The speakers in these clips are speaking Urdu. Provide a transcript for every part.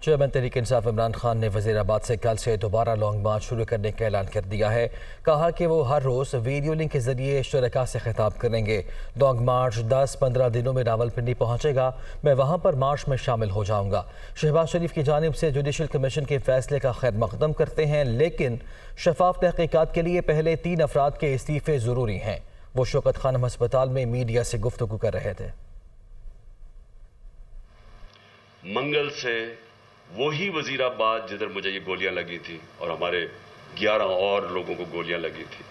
چیئرمین تحریک انصاف عمران خان نے وزیر آباد سے کل سے دوبارہ لانگ مارچ شروع کرنے کا اعلان کر دیا ہے۔ کہا کہ وہ ہر روز ویڈیو لنک کے ذریعے شرکاء سے خطاب کریں گے۔ لانگ مارچ 10-15 دنوں میں راولپنڈی پہنچے گا، میں وہاں پر مارچ میں شامل ہو جاؤں گا۔ شہباز شریف کی جانب سے جوڈیشل کمیشن کے فیصلے کا خیر مقدم کرتے ہیں، لیکن شفاف تحقیقات کے لیے پہلے 3 افراد کے استعفے ضروری ہیں۔ وہ شوکت خانم ہسپتال میں میڈیا سے گفتگو کر رہے تھے۔ منگل سے وہی وزیر آباد جدھر مجھے یہ گولیاں لگی تھی اور ہمارے 11 اور لوگوں کو گولیاں لگی تھی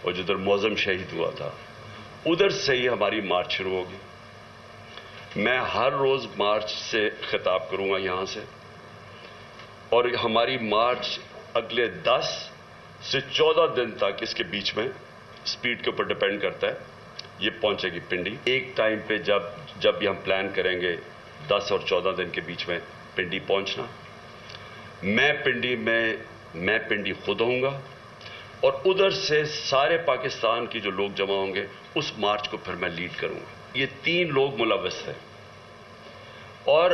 اور جدھر معظم شہید ہوا تھا، ادھر سے ہی ہماری مارچ شروع ہوگی۔ میں ہر روز مارچ سے خطاب کروں گا یہاں سے، اور ہماری مارچ اگلے 10 سے 14 دن تک، اس کے بیچ میں سپیڈ کے اوپر ڈیپینڈ کرتا ہے، یہ پہنچے گی پنڈی۔ ایک ٹائم پہ جب یہ ہم پلان کریں گے 10 اور 14 دن کے بیچ میں پنڈی پہنچنا، میں پنڈی خود ہوں گا، اور ادھر سے سارے پاکستان کی جو لوگ جمع ہوں گے اس مارچ کو پھر میں لیڈ کروں گا۔ یہ 3 لوگ ملوث ہیں، اور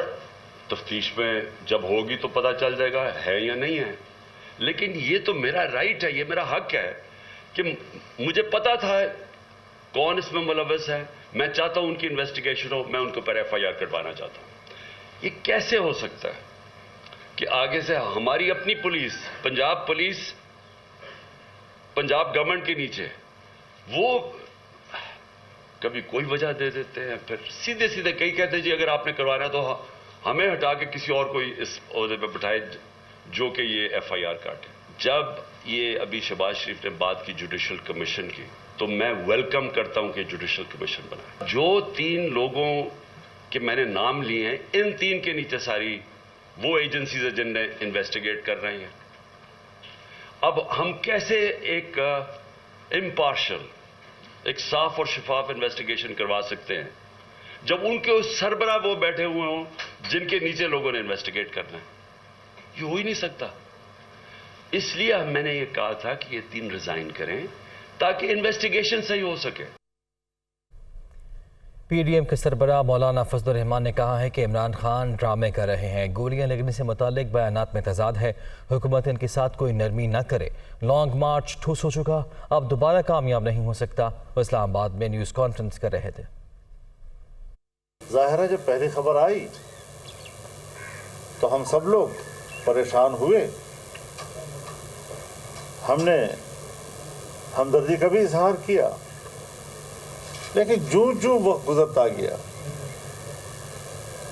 تفتیش میں جب ہوگی تو پتہ چل جائے گا ہے یا نہیں ہے، لیکن یہ تو میرا رائٹ ہے، یہ میرا حق ہے کہ مجھے پتا تھا کون اس میں ملوث ہے، میں چاہتا ہوں ان کی انویسٹیگیشن ہو، میں ان کے اوپر FIR کٹوانا چاہتا ہوں۔ یہ کیسے ہو سکتا ہے کہ آگے سے ہماری اپنی پولیس، پنجاب گورنمنٹ کے نیچے، وہ کبھی کوئی وجہ دے دیتے ہیں، پھر سیدھے کئی کہتے ہیں جی اگر آپ نے کروانا تو ہمیں ہٹا کے کسی اور کوئی اس عہدے پہ بٹھائے جو کہ یہ FIR کاٹے۔ جب یہ ابھی شہباز شریف نے بات کی جوڈیشل کمیشن کی، تو میں ویلکم کرتا ہوں کہ جوڈیشل کمیشن بنائے۔ جو 3 لوگوں کہ میں نے نام لیے ہیں، ان 3 کے نیچے ساری وہ ایجنسیز ہیں جن نے انویسٹیگیٹ کر رہے ہیں۔ اب ہم کیسے ایک امپارشل، ایک صاف اور شفاف انویسٹیگیشن کروا سکتے ہیں جب ان کے سربراہ وہ بیٹھے ہوئے ہوں جن کے نیچے لوگوں نے انویسٹیگیٹ کرنا ہے؟ یہ ہو ہی نہیں سکتا۔ اس لیے میں نے یہ کہا تھا کہ یہ 3 ریزائن کریں تاکہ انویسٹیگیشن صحیح ہو سکے۔ PDM کے سربراہ مولانا فضل الرحمان نے کہا ہے کہ عمران خان ڈرامے کر رہے ہیں، گولیاں لگنے سے متعلق بیانات میں تضاد ہے، حکومت ان کے ساتھ کوئی نرمی نہ کرے۔ لانگ مارچ ٹھوس ہو چکا، اب دوبارہ کامیاب نہیں ہو سکتا۔ وہ اسلام آباد میں نیوز کانفرنس کر رہے تھے۔ ظاہر ہے جب پہلی خبر آئی تو ہم سب لوگ پریشان ہوئے، ہم نے ہمدردی کا بھی اظہار کیا، لیکن جو وقت گزرتا گیا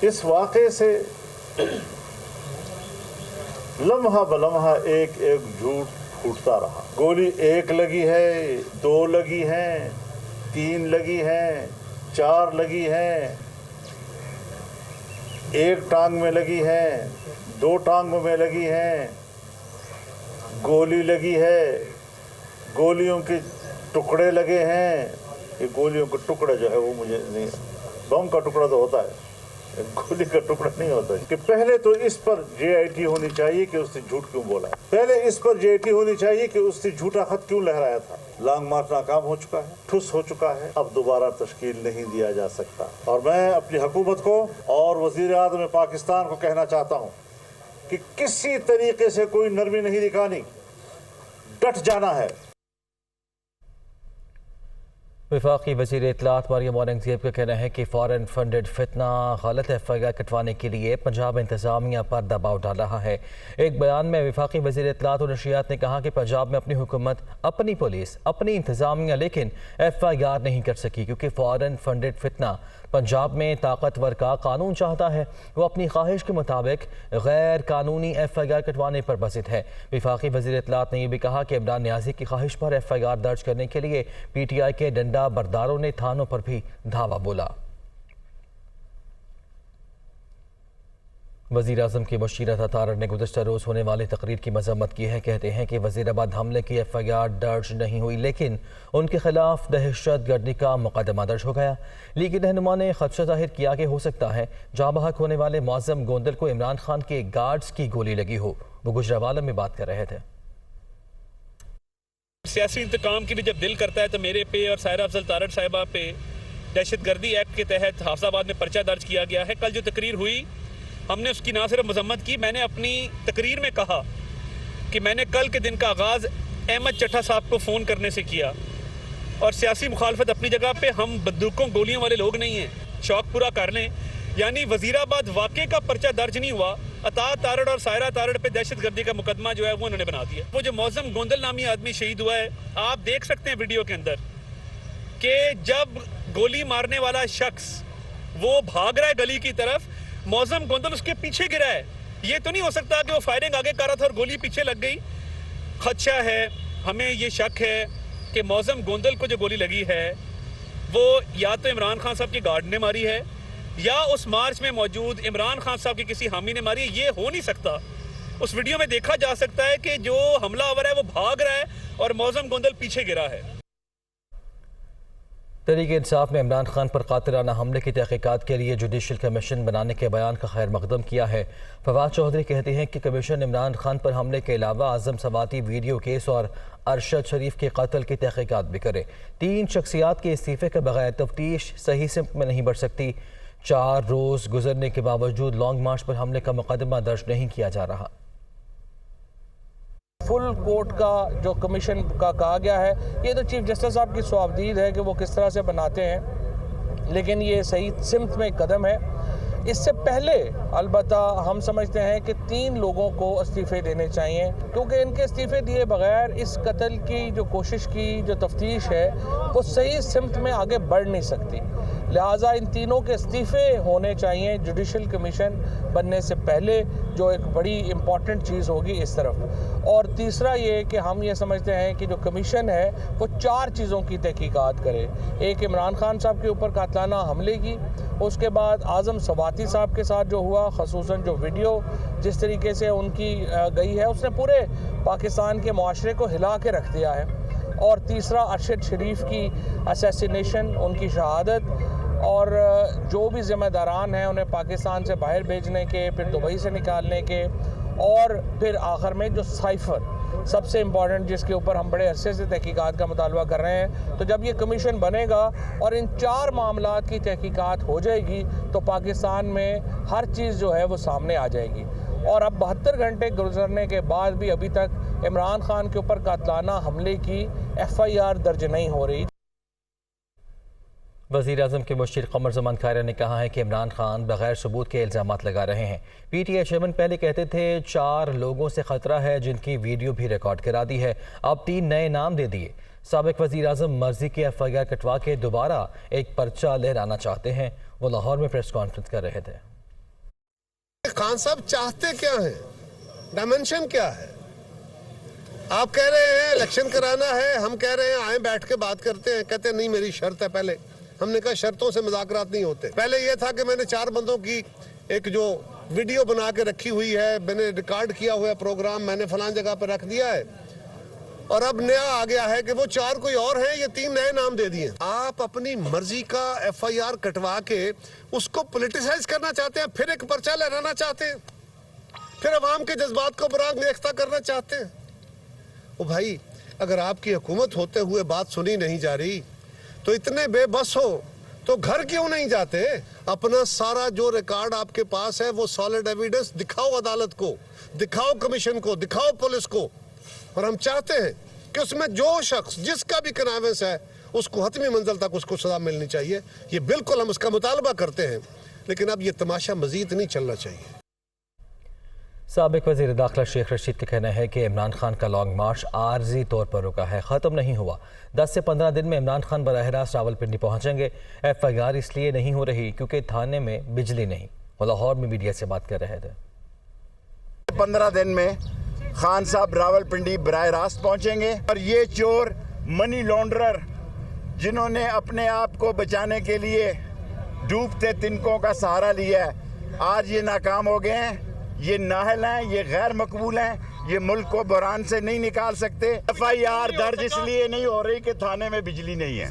اس واقعے سے لمحہ بلمحہ ایک جھوٹ پھوٹتا رہا۔ گولی 1 لگی ہے، 2 لگی ہیں، 3 لگی ہیں، 4 لگی ہیں، 1 ٹانگ میں لگی ہے، 2 ٹانگوں میں لگی ہیں، گولی لگی ہے، گولیوں کے ٹکڑے لگے ہیں۔ یہ گولیوں کا ٹکڑا جو ہے وہ مجھے نہیں، بم کا ٹکڑا تو ہوتا ہے، گولی کا ٹکڑا نہیں ہوتا ہے۔ کہ پہلے تو اس پر JIT ہونی چاہیے کہ اس نے جھوٹ کیوں بولا ہے، پہلے اس پر JIT ہونی چاہیے کہ اس نے جھوٹا خط کیوں لہرایا تھا۔ لانگ مارچ ناکام ہو چکا ہے، ٹھس ہو چکا ہے، اب دوبارہ تشکیل نہیں دیا جا سکتا۔ اور میں اپنی حکومت کو اور وزیر اعظم پاکستان کو کہنا چاہتا ہوں کہ کسی طریقے سے کوئی نرمی نہیں دکھانی، ڈٹ جانا ہے۔ وفاقی وزیر اطلاعات مریم اورنگزیب کا کہنا ہے کہ فارن فنڈڈ فتنہ غلط FIR کٹوانے کے لیے پنجاب انتظامیہ پر دباؤ ڈال رہا ہے۔ ایک بیان میں وفاقی وزیر اطلاعات و نشریات نے کہا کہ پنجاب میں اپنی حکومت، اپنی پولیس، اپنی انتظامیہ لیکن FIR نہیں کر سکی کیونکہ فارن فنڈڈ فتنہ پنجاب میں طاقتور کا قانون چاہتا ہے۔ وہ اپنی خواہش کے مطابق غیر قانونی FIR کٹوانے پر بضد ہے۔ وفاقی وزیر اطلاعات نے یہ بھی کہا کہ عمران نیازی کی خواہش پر FIR درج کرنے کے لیے PTI کے ڈنڈا برداروں نے تھانوں پر بھی دھاوا بولا۔ وزیر اعظم کی مشیرہ تاتارڑ نے گزشتہ روز ہونے والی تقریر کی مذمت کی ہے۔ کہتے ہیں کہ وزیر آباد حملے کی FIR درج نہیں ہوئی، لیکن ان کے خلاف دہشت گردی کا مقدمہ درج ہو گیا۔ لیگی رہنما نے خدشہ ظاہر کیا کہ ہو سکتا ہے جاں بحق ہونے والے معظم گوندل کو عمران خان کے گارڈز کی گولی لگی ہو۔ وہ گجرانوالہ میں بات کر رہے تھے۔ سیاسی انتقام کے لیے جب دل کرتا ہے تو میرے پہ اور سائرہ افضل تارڑ صاحبہ پہ دہشت گردی ایکٹ کے تحت حافظ آباد میں پرچہ درج کیا گیا ہے۔ کل جو تقریر ہوئی ہم نے اس کی نہ صرف مذمت کی، میں نے اپنی تقریر میں کہا کہ میں نے کل کے دن کا آغاز احمد چٹھا صاحب کو فون کرنے سے کیا، اور سیاسی مخالفت اپنی جگہ پہ، ہم بندوقوں گولیوں والے لوگ نہیں ہیں، شوق پورا کر لیں۔ یعنی وزیر آباد واقعے کا پرچہ درج نہیں ہوا، عطا تارڑ اور سائرہ تارڑ پہ دہشت گردی کا مقدمہ جو ہے وہ انہوں نے بنا دیا۔ وہ جو معظم گوندل نامی آدمی شہید ہوا ہے، آپ دیکھ سکتے ہیں ویڈیو کے اندر کہ جب گولی مارنے والا شخص وہ بھاگ رہا ہے گلی کی طرف، معظم گوندل اس کے پیچھے گرا ہے۔ یہ تو نہیں ہو سکتا کہ وہ فائرنگ آگے کر رہا تھا اور گولی پیچھے لگ گئی۔ خدشہ ہے، ہمیں یہ شک ہے کہ معظم گوندل کو جو گولی لگی ہے وہ یا تو عمران خان صاحب کی گارڈ نے ماری ہے یا اس مارچ میں موجود عمران خان صاحب کی کسی حامی نے ماری ہے۔ یہ ہو نہیں سکتا۔ اس ویڈیو میں دیکھا جا سکتا ہے کہ جو حملہ آور ہے وہ بھاگ رہا ہے اور معظم گوندل پیچھے گرا ہے۔ تحریک انصاف نے عمران خان پر قاتلانہ حملے کی تحقیقات کے لیے جوڈیشل کمیشن بنانے کے بیان کا خیر مقدم کیا ہے۔ فواد چودھری کہتے ہیں کہ کمیشن عمران خان پر حملے کے علاوہ اعظم سواتی ویڈیو کیس اور ارشد شریف کے قتل کی تحقیقات بھی کرے۔ 3 شخصیات کے استعفے کے بغیر تفتیش صحیح سمت میں نہیں بڑھ سکتی۔ 4 روز گزرنے کے باوجود لانگ مارچ پر حملے کا مقدمہ درج نہیں کیا جا رہا۔ فل کورٹ کا جو کمیشن کا کہا گیا ہے، یہ تو چیف جسٹس صاحب کی سوابدید ہے کہ وہ کس طرح سے بناتے ہیں، لیکن یہ صحیح سمت میں ایک قدم ہے۔ اس سے پہلے البتہ ہم سمجھتے ہیں کہ 3 لوگوں کو استعفے دینے چاہیے، کیونکہ ان کے استعفے دیے بغیر اس قتل کی جو کوشش کی جو تفتیش ہے وہ صحیح سمت میں آگے بڑھ نہیں سکتی۔ لہٰذا ان تینوں کے استعفے ہونے چاہیے جوڈیشل کمیشن بننے سے پہلے، جو ایک بڑی امپورٹنٹ چیز ہوگی اس طرف۔ اور تیسرا یہ کہ ہم یہ سمجھتے ہیں کہ جو کمیشن ہے وہ 4 چیزوں کی تحقیقات کرے۔ ایک، عمران خان صاحب کے اوپر قاتلانہ حملے کی، اس کے بعد اعظم سواتی صاحب کے ساتھ جو ہوا، خصوصاً جو ویڈیو جس طریقے سے ان کی گئی ہے اس نے پورے پاکستان کے معاشرے کو ہلا کے رکھ دیا ہے، اور تیسرا ارشد شریف کی اسیسینیشن، ان کی شہادت، اور جو بھی ذمہ داران ہیں انہیں پاکستان سے باہر بھیجنے کے، پھر دبئی سے نکالنے کے، اور پھر آخر میں جو سائفر سب سے امپورٹنٹ جس کے اوپر ہم بڑے عرصے سے تحقیقات کا مطالبہ کر رہے ہیں۔ تو جب یہ کمیشن بنے گا اور ان 4 معاملات کی تحقیقات ہو جائے گی تو پاکستان میں ہر چیز جو ہے وہ سامنے آ جائے گی۔ اور اب 72 گھنٹے گزرنے کے بعد بھی ابھی تک عمران خان کے اوپر قاتلانہ حملے کی FIR درج نہیں ہو رہی۔ وزیر اعظم کے مشیر قمر زمان کھائرہ نے کہا ہے کہ عمران خان بغیر ثبوت کے الزامات لگا رہے ہیں۔ PTI چیئرمین پہلے کہتے تھے 4 لوگوں سے خطرہ ہے جن کی ویڈیو بھی ریکارڈ کرا دی ہے، اب 3 نئے نام دے دیے۔ سابق وزیر اعظم مرضی کے FIR کٹوا کے دوبارہ ایک پرچہ لہرانا چاہتے ہیں۔ وہ لاہور میں پریس کانفرنس کر رہے تھے۔ خان صاحب چاہتے کیا ہیں؟ ڈائمنشن کیا ہے؟ آپ کہہ رہے ہیں الیکشن کرانا ہے، ہم کہہ رہے ہیں آئیں بیٹھ کے بات کرتے ہیں، کہتے ہیں نہیں میری شرط ہے۔ پہلے ہم نے کہا شرطوں سے مذاکرات نہیں ہوتے۔ پہلے یہ تھا کہ میں نے 4 بندوں کی ایک جو ویڈیو بنا کے رکھی ہوئی ہے، میں نے ریکارڈ کیا ہوا پروگرام میں نے فلان جگہ پر رکھ دیا ہے، اور اب نیا آ گیا ہے کہ وہ 4 کوئی اور ہیں، یہ 3 نئے نام دے دیے۔ آپ اپنی مرضی کا FIR کٹوا کے اس کو پولیٹیسائز کرنا چاہتے ہیں، پھر ایک پرچہ لہرانا چاہتے ہیں، پھر عوام کے جذبات کو براق ریختہ کرنا چاہتے ہیں۔ او بھائی، اگر آپ کی حکومت ہوتے ہوئے بات سنی نہیں جا رہی تو اتنے بے بس ہو تو گھر کیوں نہیں جاتے؟ اپنا سارا جو ریکارڈ آپ کے پاس ہے وہ سالڈ ایویڈنس دکھاؤ، عدالت کو دکھاؤ، کمیشن کو دکھاؤ، پولیس کو۔ اور ہم چاہتے ہیں کہ اس میں جو شخص جس کا بھی کنائیونس ہے اس کو حتمی منزل تک اس کو سزا ملنی چاہیے۔ یہ بالکل ہم اس کا مطالبہ کرتے ہیں، لیکن اب یہ تماشا مزید نہیں چلنا چاہیے۔ سابق وزیر داخلہ شیخ رشید کا کہنا ہے کہ عمران خان کا لانگ مارچ عارضی طور پر رکا ہے، ختم نہیں ہوا۔ 10 سے 15 دن میں عمران خان براہ راست راولپنڈی پہنچیں گے۔ FIR اس لیے نہیں ہو رہی کیونکہ تھانے میں بجلی نہیں۔ وہ لاہور میں میڈیا سے بات کر رہے تھے۔ 15 دن میں خان صاحب راولپنڈی براہ راست پہنچیں گے، اور یہ چور منی لانڈرر جنہوں نے اپنے آپ کو بچانے کے لیے ڈوبتے تنکوں کا سہارا لیا ہے، آج یہ ناکام ہو گئے ہیں۔ یہ نااہل ہیں، یہ غیر مقبول ہیں، یہ ملک کو بحران سے نہیں نکال سکتے۔ FIR درج اس لیے نہیں ہو رہی کہ تھانے میں بجلی نہیں ہے۔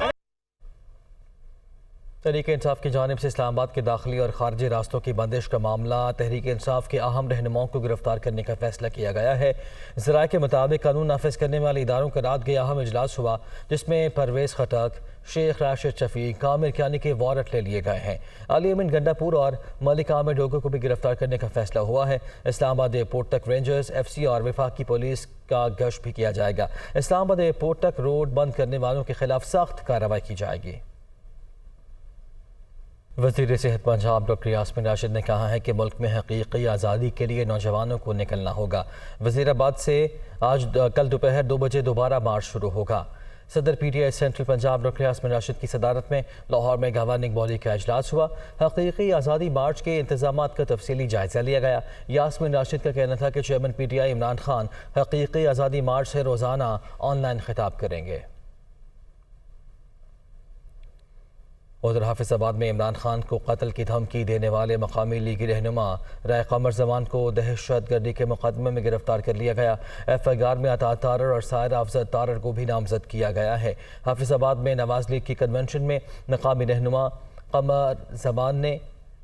تحریک انصاف کی جانب سے اسلام آباد کے داخلی اور خارجی راستوں کی بندش کا معاملہ تحریک انصاف کے اہم رہنماؤں کو گرفتار کرنے کا فیصلہ کیا گیا ہے۔ ذرائع کے مطابق قانون نافذ کرنے والے اداروں کا رات گیا اہم اجلاس ہوا، جس میں پرویز خٹک، شیخ راشد شفیق، عامر کیانی کے وارنٹ لے لیے گئے ہیں۔ علی امین گنڈا پور اور ملک عامر ڈوگو کو بھی گرفتار کرنے کا فیصلہ ہوا ہے۔ اسلام آباد ایئرپورٹ تک رینجرز، ایف سی اور وفاقی پولیس کا گشت بھی کیا جائے گا۔ اسلام آباد ایئرپورٹ تک روڈ بند کرنے والوں کے خلاف سخت کارروائی کی جائے گی۔ وزیر صحت پنجاب ڈاکٹر یاسمین راشد نے کہا ہے کہ ملک میں حقیقی آزادی کے لیے نوجوانوں کو نکلنا ہوگا۔ وزیر آباد سے کل دوپہر 2 بجے دوبارہ مارچ شروع ہوگا۔ صدر P T I central Punjab doctor Yasmin Rashid کی صدارت میں لاہور میں گورننگ باڈی کا اجلاس ہوا۔ حقیقی آزادی مارچ کے انتظامات کا تفصیلی جائزہ لیا گیا۔ یاسمین راشد کا کہنا تھا کہ chairman P T I Imran Khan حقیقی آزادی مارچ سے روزانہ آن لائن خطاب کریں گے۔ ادھر حافظ آباد میں عمران خان کو قتل کی دھمکی دینے والے مقامی لیگی رہنما رائے قمر زمان کو دہشت گردی کے مقدمے میں گرفتار کر لیا گیا۔ ایف آئی آر میں عطا تارڑ اور سائرہ افضل تارڑ کو بھی نامزد کیا گیا ہے۔ حافظ آباد میں نواز لیگ کی کنونشن میں مقامی رہنما قمر زمان نے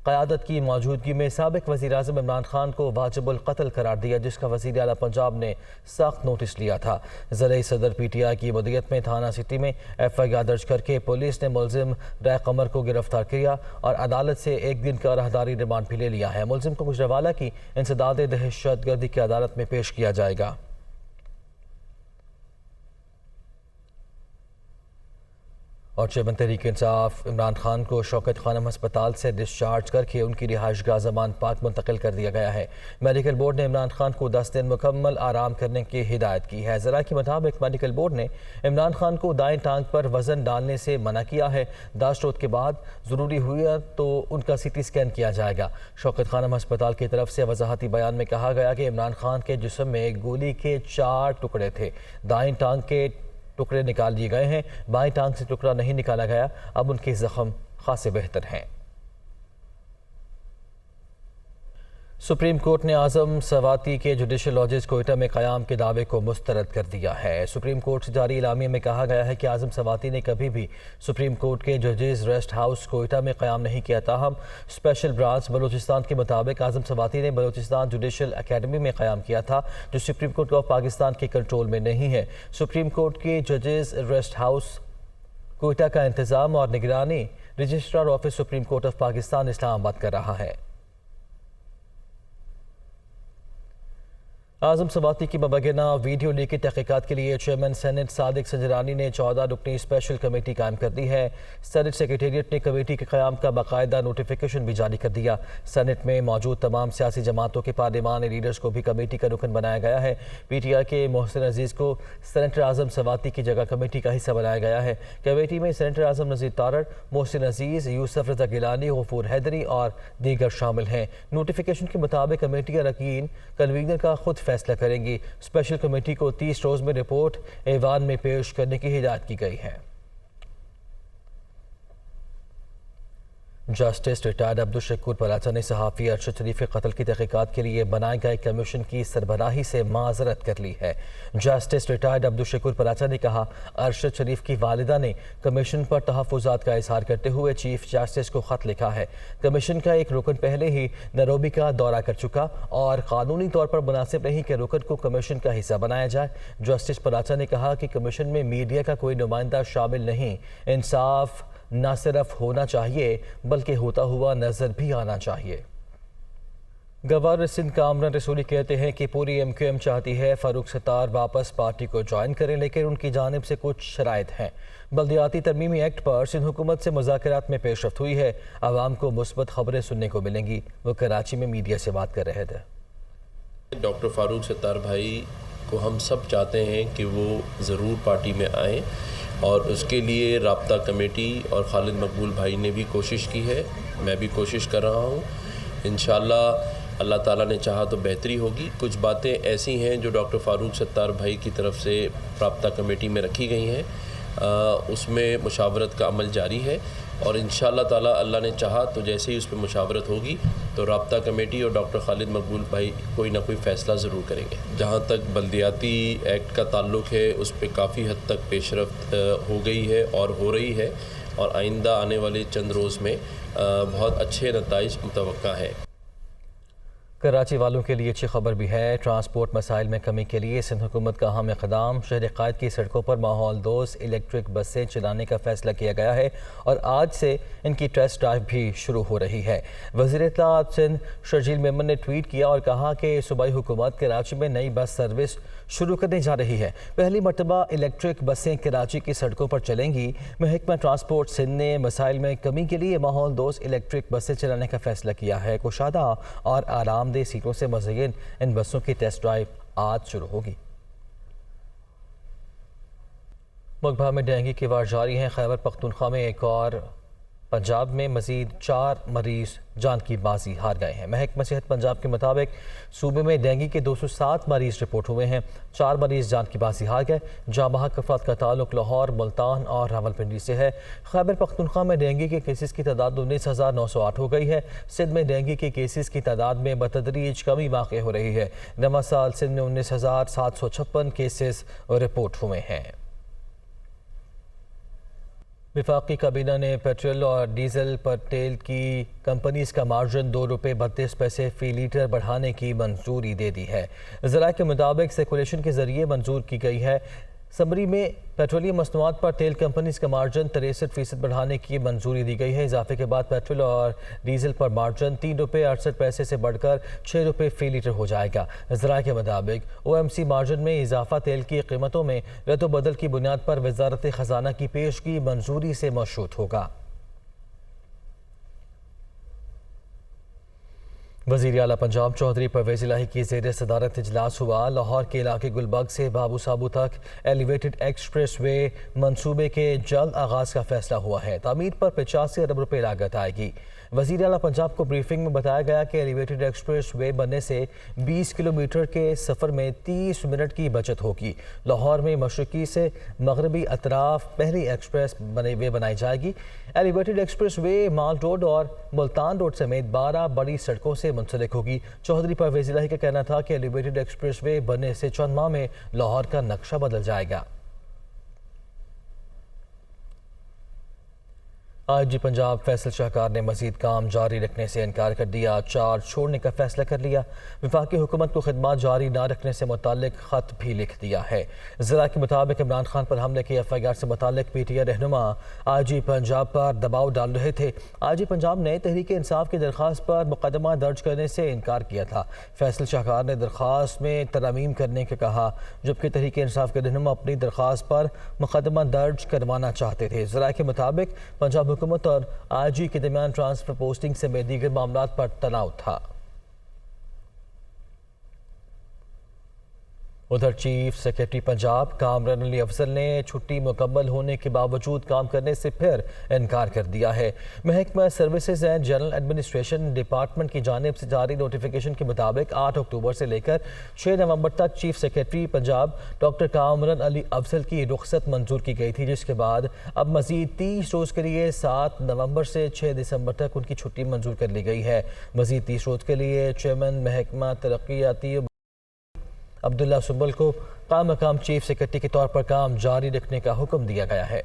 قیادت کی موجودگی میں سابق وزیر اعظم عمران خان کو واجب القتل قرار دیا، جس کا وزیر اعلیٰ پنجاب نے سخت نوٹس لیا تھا۔ ضلعی صدر پی ٹی آئی کی مدیریت میں تھانہ سٹی میں ایف آئی آر درج کر کے پولیس نے ملزم رائے قمر کو گرفتار کیا اور عدالت سے 1 دن کا راہداری ریمانڈ بھی لے لیا ہے۔ ملزم کو گجرانوالہ کی انسداد دہشت گردی کی عدالت میں پیش کیا جائے گا۔ اور چیئرمین تحریک انصاف عمران خان کو شوکت خانم ہسپتال سے ڈسچارج کر کے ان کی رہائش گاہ زمان پاک منتقل کر دیا گیا ہے۔ میڈیکل بورڈ نے عمران خان کو 10 دن مکمل آرام کرنے کی ہدایت کی ہے۔ ذرائع کے مطابق میڈیکل بورڈ نے عمران خان کو دائیں ٹانگ پر وزن ڈالنے سے منع کیا ہے۔ داشت کے بعد ضروری ہوا تو ان کا سی ٹی اسکین کیا جائے گا۔ شوکت خانم ہسپتال کی طرف سے وضاحتی بیان میں کہا گیا کہ عمران خان کے جسم میں گولی کے 4 ٹکڑے تھے۔ دائیں ٹانگ کے ٹکڑے نکال دیے گئے ہیں، بائیں ٹانگ سے ٹکڑا نہیں نکالا گیا۔ اب ان کے زخم خاصے بہتر ہیں۔ سپریم کورٹ نے اعظم سواتی کے جوڈیشل لاجز کوئٹہ میں قیام کے دعوے کو مسترد کر دیا ہے۔ سپریم کورٹ سے جاری اعلامیے میں کہا گیا ہے کہ اعظم سواتی نے کبھی بھی سپریم کورٹ کے ججز ریسٹ ہاؤس کوئٹہ میں قیام نہیں کیا۔ تاہم اسپیشل برانچ بلوچستان کے مطابق اعظم سواتی نے بلوچستان جوڈیشل اکیڈمی میں قیام کیا تھا، جو سپریم کورٹ آف پاکستان کے کنٹرول میں نہیں ہے۔ سپریم کورٹ کے ججز ریسٹ ہاؤس کوئٹہ کا انتظام اور نگرانی registrar office supreme court of Pakistan Islamabad کر رہا ہے۔ اعظم سواتی کی مبینہ ویڈیو لیک کی تحقیقات کے لیے چیئرمین سینٹ صادق سنجرانی نے 14 رکنی اسپیشل کمیٹی قائم کر دی ہے۔ سینٹ سیکریٹریٹ نے کمیٹی کے قیام کا باقاعدہ نوٹیفیکیشن بھی جاری کر دیا۔ سینٹ میں موجود تمام سیاسی جماعتوں کے پارلیمانی لیڈرز کو بھی کمیٹی کا رکن بنایا گیا ہے۔ پی ٹی آئی کے محسن عزیز کو سینیٹر اعظم سواتی کی جگہ کمیٹی کا حصہ بنایا گیا ہے۔ کمیٹی میں سینیٹر اعظم نذیر تارڑ، محسن عزیز، یوسف رضا گیلانی، غفور حیدری اور دیگر شامل ہیں۔ نوٹیفیکیشن کے مطابق کمیٹی کا رکین کنوینر کا خود فیصلہ کریں گی۔ اسپیشل کمیٹی کو 30 روز میں رپورٹ ایوان میں پیش کرنے کی ہدایت کی گئی ہے۔ جسٹس ریٹائرڈ عبدالشکور پراچا نے صحافی ارشد شریف کے قتل کی تحقیقات کے لیے بنائے گئے کمیشن کی سربراہی سے معذرت کر لی ہے۔ جسٹس ریٹائرڈ عبدالشکور پراچا نے کہا، ارشد شریف کی والدہ نے کمیشن پر تحفظات کا اظہار کرتے ہوئے چیف جسٹس کو خط لکھا ہے۔ کمیشن کا ایک رکن پہلے ہی نیروبی کا دورہ کر چکا اور قانونی طور پر مناسب نہیں کہ رکن کو کمیشن کا حصہ بنایا جائے۔ جسٹس پراچا نے کہا کہ کمیشن میں میڈیا کا کوئی نمائندہ شامل نہیں۔ انصاف نہ صرف ہونا چاہیے بلکہ ہوتا ہوا نظر بھی آنا چاہیے۔ گورنر سندھ کامران رسولی کہتے ہیں کہ پوری ایم کیو ایم چاہتی ہے فاروق ستار واپس پارٹی کو جوائن کریں، لیکن ان کی جانب سے کچھ شرائط ہیں۔ بلدیاتی ترمیمی ایکٹ پر سندھ حکومت سے مذاکرات میں پیش رفت ہوئی ہے۔ عوام کو مثبت خبریں سننے کو ملیں گی۔ وہ کراچی میں میڈیا سے بات کر رہے تھے۔ ڈاکٹر فاروق ستار بھائی کو ہم سب چاہتے ہیں کہ وہ ضرور پارٹی میں آئیں، اور اس کے لیے رابطہ کمیٹی اور خالد مقبول بھائی نے بھی کوشش کی ہے، میں بھی کوشش کر رہا ہوں۔ انشاءاللہ اللہ تعالیٰ نے چاہا تو بہتری ہوگی۔ کچھ باتیں ایسی ہیں جو ڈاکٹر فاروق ستار بھائی کی طرف سے رابطہ کمیٹی میں رکھی گئی ہیں، اس میں مشاورت کا عمل جاری ہے، اور انشاءاللہ تعالیٰ اللہ نے چاہا تو جیسے ہی اس پہ مشاورت ہوگی تو رابطہ کمیٹی اور ڈاکٹر خالد مقبول بھائی کوئی نہ کوئی فیصلہ ضرور کریں گے۔ جہاں تک بلدیاتی ایکٹ کا تعلق ہے، اس پہ کافی حد تک پیش رفت ہو گئی ہے اور ہو رہی ہے، اور آئندہ آنے والے چند روز میں بہت اچھے نتائج متوقع ہیں۔ کراچی والوں کے لیے اچھی خبر بھی ہے۔ ٹرانسپورٹ مسائل میں کمی کے لیے سندھ حکومت کا اہم اقدام، شہر قائد کی سڑکوں پر ماحول دوست الیکٹرک بسیں چلانے کا فیصلہ کیا گیا ہے اور آج سے ان کی ٹیسٹ ڈرائیو بھی شروع ہو رہی ہے۔ وزیر اطلاعات سندھ شرجیل میمن نے ٹویٹ کیا اور کہا کہ صوبائی حکومت کراچی میں نئی بس سروس شروع کرنے جا رہی ہے۔ پہلی مرتبہ الیکٹرک بسیں کراچی کی سڑکوں پر چلیں گی۔ محکمہ ٹرانسپورٹ سندھ نے مسائل میں کمی کے لیے ماحول دوست الیکٹرک بسیں چلانے کا فیصلہ کیا ہے۔ کشادہ اور آرام دہ سیٹوں سے مزین ان بسوں کی ٹیسٹ ڈرائیو آج شروع ہوگی۔ ملک بھر میں ڈینگی کی وار جاری ہیں۔ خیبر پختونخوا میں ایک اور پنجاب میں مزید 4 مریض جان کی بازی ہار گئے ہیں۔ محکمہ صحت پنجاب کے مطابق صوبے میں ڈینگی کے 207 مریض رپورٹ ہوئے ہیں۔ 4 مریض جان کی بازی ہار گئے۔ جاں بحق افراد کا تعلق لاہور، ملتان اور راولپنڈی سے ہے۔ خیبر پختونخوا میں ڈینگی کے کیسز کی تعداد 19,908 ہو گئی ہے۔ سندھ میں ڈینگی کے کیسز کی تعداد میں بتدریج کمی واقع ہو رہی ہے۔ نواں سال سندھ میں 19,756 کیسز رپورٹ ہوئے ہیں۔ وفاقی کابینہ نے پیٹرول اور ڈیزل پر تیل کی کمپنیز کا مارجن 2 روپے 32 پیسے فی لیٹر بڑھانے کی منظوری دے دی ہے۔ ذرائع کے مطابق سیکولیشن کے ذریعے منظور کی گئی ہے۔ سمری میں پیٹرولیم مصنوعات پر تیل کمپنیز کا مارجن 63% بڑھانے کی منظوری دی گئی ہے۔ اضافے کے بعد پیٹرول اور ڈیزل پر مارجن 3 روپے 68 پیسے سے بڑھ کر 6 روپے فی لیٹر ہو جائے گا۔ ذرائع کے مطابق OMC مارجن میں اضافہ تیل کی قیمتوں میں رد و بدل کی بنیاد پر وزارت خزانہ کی پیشگی منظوری سے مشروط ہوگا۔ وزیر اعلیٰ پنجاب چودھری پرویز الہی کی زیر صدارت اجلاس ہوا۔ لاہور کے علاقے گلبرگ سے بابو سابو تک ایلیویٹڈ ایکسپریس وے منصوبے کے جلد آغاز کا فیصلہ ہوا ہے۔ تعمیر پر 85 ارب روپے لاگت آئے گی۔ وزیر اعلیٰ پنجاب کو بریفنگ میں بتایا گیا کہ ایلیویٹڈ ایکسپریس وے بننے سے 20 کلومیٹر کے سفر میں 30 منٹ کی بچت ہوگی۔ لاہور میں مشرقی سے مغربی اطراف پہلی ایکسپریس وے بنائی جائے گی۔ ایلیویٹڈ ایکسپریس وے مال روڈ اور ملتان روڈ سمیت 12 بڑی سڑکوں سے منسلک ہوگی۔ چودھری پرویز الہی کا کہنا تھا کہ ایلیویٹڈ ایکسپریس وے بننے سے چند ماہ میں لاہور کا نقشہ بدل جائے گا۔ آج پنجاب فیصل شاہکار نے مزید کام جاری رکھنے سے انکار کر دیا، چارج چھوڑنے کا فیصلہ کر لیا۔ وفاقی حکومت کو خدمات جاری نہ رکھنے سے متعلق خط بھی لکھ دیا ہے۔ ذرائع کے مطابق عمران خان پر حملے کی FIR سے متعلق PTI رہنما IG پنجاب پر دباؤ ڈال رہے تھے۔ IG پنجاب نے تحریک انصاف کی درخواست پر مقدمہ درج کرنے سے انکار کیا تھا۔ فیصل شاہکار نے درخواست میں ترامیم کرنے کا کہا، جبکہ تحریک انصاف کے رہنما اپنی درخواست پر مقدمہ درج کروانا چاہتے تھے۔ ذرائع کے مطابق پنجاب حکومت اور IG کے درمیان ٹرانسفر پوسٹنگ سمیت دیگر معاملات پر تناؤ تھا۔ ادھر چیف سیکرٹری پنجاب کامران علی افضل نے چھٹی مکمل ہونے کے باوجود کام کرنے سے پھر انکار کر دیا ہے۔ محکمہ services and general administration department کی جانب سے جاری نوٹیفیکیشن کے مطابق 8 اکتوبر سے لے کر 6 نومبر تک chief secretary Punjab doctor Kamran Ali Afzal کی رخصت منظور کی گئی تھی، جس کے بعد اب مزید 30 روز کے لیے 7 نومبر سے 6 دسمبر تک ان کی چھٹی منظور کر لی گئی ہے۔ مزید 30 روز کے لیے چیئرمین محکمہ ترقیاتی عبداللہ سنبل کو مقام چیف سیکرٹری کے طور پر کام جاری رکھنے کا حکم دیا گیا ہے۔